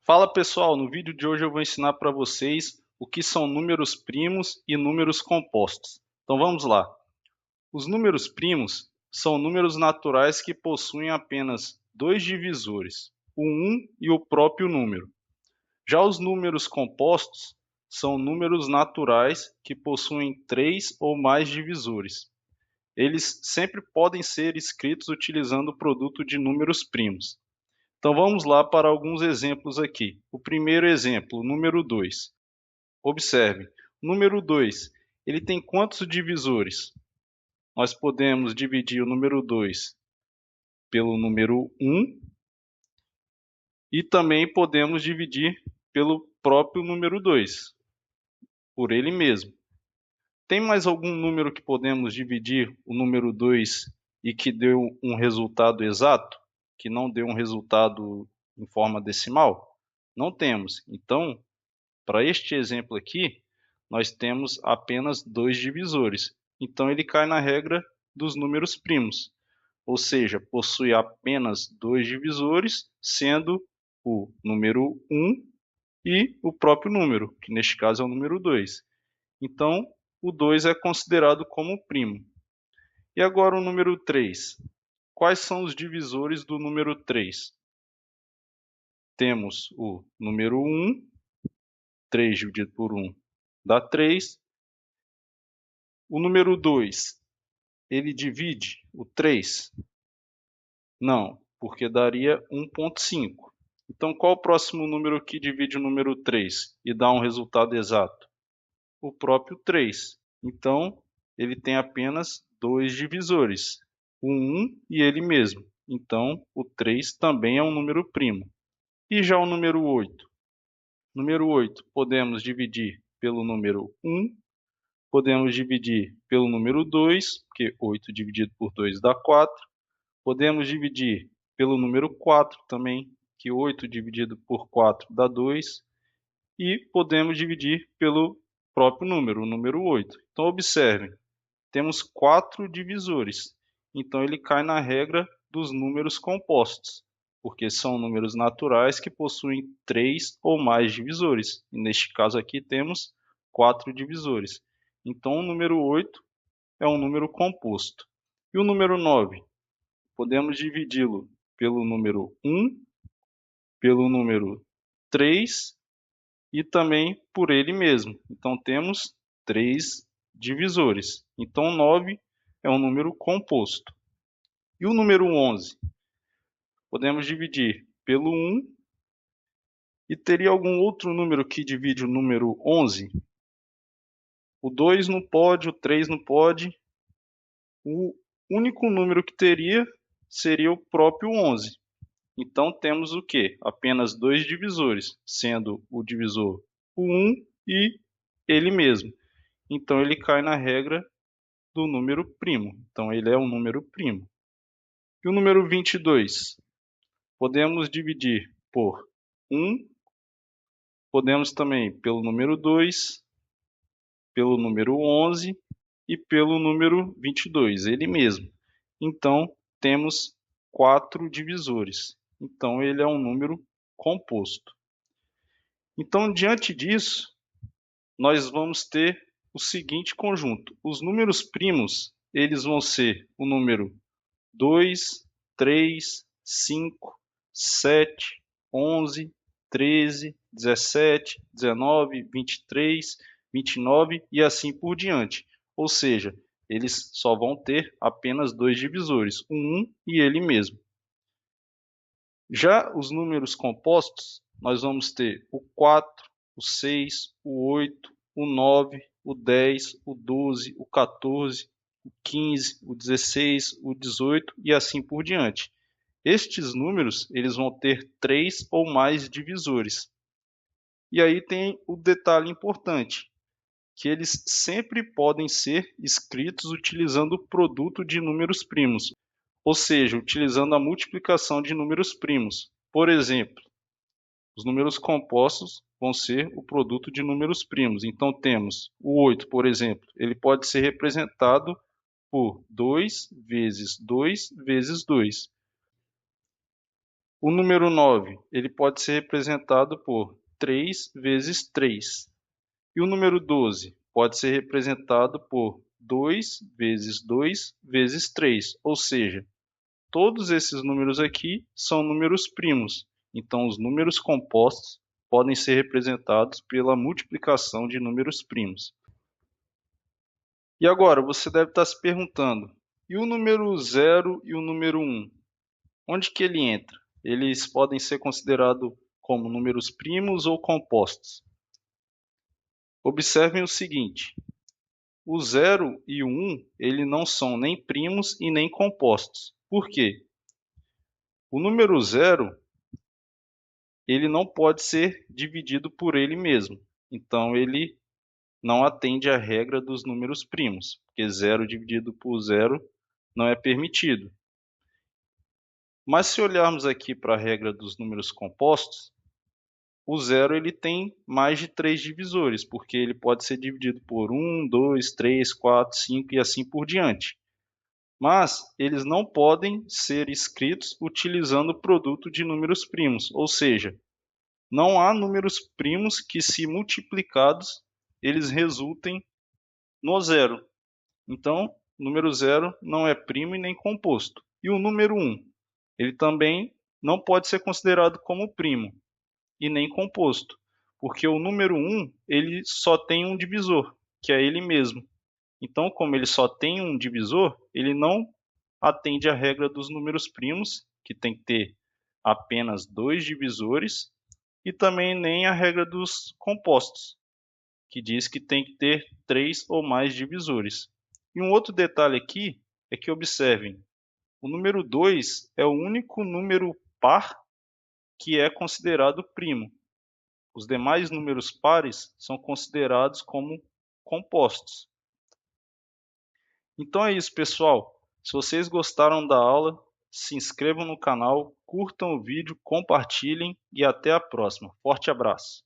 Fala pessoal, no vídeo de hoje eu vou ensinar para vocês o que são números primos e números compostos. Então vamos lá. Os números primos são números naturais que possuem apenas dois divisores, o 1 e o próprio número. Já os números compostos são números naturais que possuem três ou mais divisores. Eles sempre podem ser escritos utilizando o produto de números primos. Então vamos lá para alguns exemplos aqui. O primeiro exemplo, o número 2. Observe, o número 2, ele tem quantos divisores? Nós podemos dividir o número 2 pelo número 1 e também podemos dividir pelo próprio número 2, por ele mesmo. Tem mais algum número que podemos dividir o número 2 e que deu um resultado exato? Que não deu um resultado em forma decimal? Não temos. Então, para este exemplo aqui, nós temos apenas dois divisores. Então, ele cai na regra dos números primos, ou seja, possui apenas dois divisores, sendo o número 1 e o próprio número, que neste caso é o número 2. Então, o 2 é considerado como primo. E agora o número 3. Quais são os divisores do número 3? Temos o número 1, 3 dividido por 1 dá 3. O número 2, ele divide o 3? Não, porque daria 1,5. Então, qual o próximo número que divide o número 3 e dá um resultado exato? O próprio 3. Então, ele tem apenas dois divisores, o 1 e ele mesmo. Então, o 3 também é um número primo. E já o número 8? Número 8 podemos dividir pelo número 1, podemos dividir pelo número 2, porque 8 dividido por 2 dá 4. Podemos dividir pelo número 4 também, que 8 dividido por 4 dá 2. E podemos dividir pelo próprio número, o número 8. Então, observem, temos quatro divisores. Então, ele cai na regra dos números compostos, porque são números naturais que possuem três ou mais divisores. E neste caso aqui temos quatro divisores. Então, o número 8 é um número composto. E o número 9? Podemos dividi-lo pelo número 1, pelo número 3 e também por ele mesmo. Então, temos três divisores. Então, 9 é um número composto. E o número 11? Podemos dividir pelo 1 e teria algum outro número que divide o número 11? O 2 não pode, o 3 não pode. O único número que teria seria o próprio 11. Então, temos o quê? Apenas dois divisores, sendo o divisor o 1 e ele mesmo. Então, ele cai na regra do número primo. Então, ele é um número primo. E o número 22? Podemos dividir por 1, podemos também pelo número 2, pelo número 11 e pelo número 22, ele mesmo. Então, temos quatro divisores. Então, ele é um número composto. Então, diante disso, nós vamos ter o seguinte conjunto. Os números primos, eles vão ser o número 2, 3, 5, 7, 11, 13, 17, 19, 23, 29 e assim por diante. Ou seja, eles só vão ter apenas dois divisores, o 1 e ele mesmo. Já os números compostos, nós vamos ter o 4, o 6, o 8, o 9, o 10, o 12, o 14, o 15, o 16, o 18 e assim por diante. Estes números eles vão ter três ou mais divisores. E aí tem o detalhe importante, que eles sempre podem ser escritos utilizando o produto de números primos, ou seja, utilizando a multiplicação de números primos. Por exemplo, os números compostos vão ser o produto de números primos. Então temos o 8, por exemplo, ele pode ser representado por 2 vezes 2 vezes 2. O número 9, ele pode ser representado por 3 vezes 3. E o número 12 pode ser representado por 2 vezes 2 vezes 3. Ou seja, todos esses números aqui são números primos. Então, os números compostos podem ser representados pela multiplicação de números primos. E agora, você deve estar se perguntando, e o número 0 e o número 1? Onde que ele entra? Eles podem ser considerados como números primos ou compostos. Observem o seguinte, o 0 e o 1, eles não são nem primos e nem compostos. Por quê? O número 0, ele não pode ser dividido por ele mesmo. Então, ele não atende à regra dos números primos, porque 0 dividido por 0 não é permitido. Mas se olharmos aqui para a regra dos números compostos, o 0 ele tem mais de 3 divisores, porque ele pode ser dividido por 1, 2, 3, 4, 5 e assim por diante. Mas eles não podem ser escritos utilizando o produto de números primos, ou seja, não há números primos que, se multiplicados, eles resultem no zero. Então, o número 0 não é primo e nem composto. E o número 1, ele também não pode ser considerado como primo e nem composto, porque o número 1 ele só tem um divisor, que é ele mesmo. Então, como ele só tem um divisor, ele não atende à regra dos números primos, que tem que ter apenas 2 divisores, e também nem a regra dos compostos, que diz que tem que ter 3 ou mais divisores. E um outro detalhe aqui é que observem, o número 2 é o único número par que é considerado primo. Os demais números pares são considerados como compostos. Então é isso, pessoal. Se vocês gostaram da aula, se inscrevam no canal, curtam o vídeo, compartilhem e até a próxima. Forte abraço!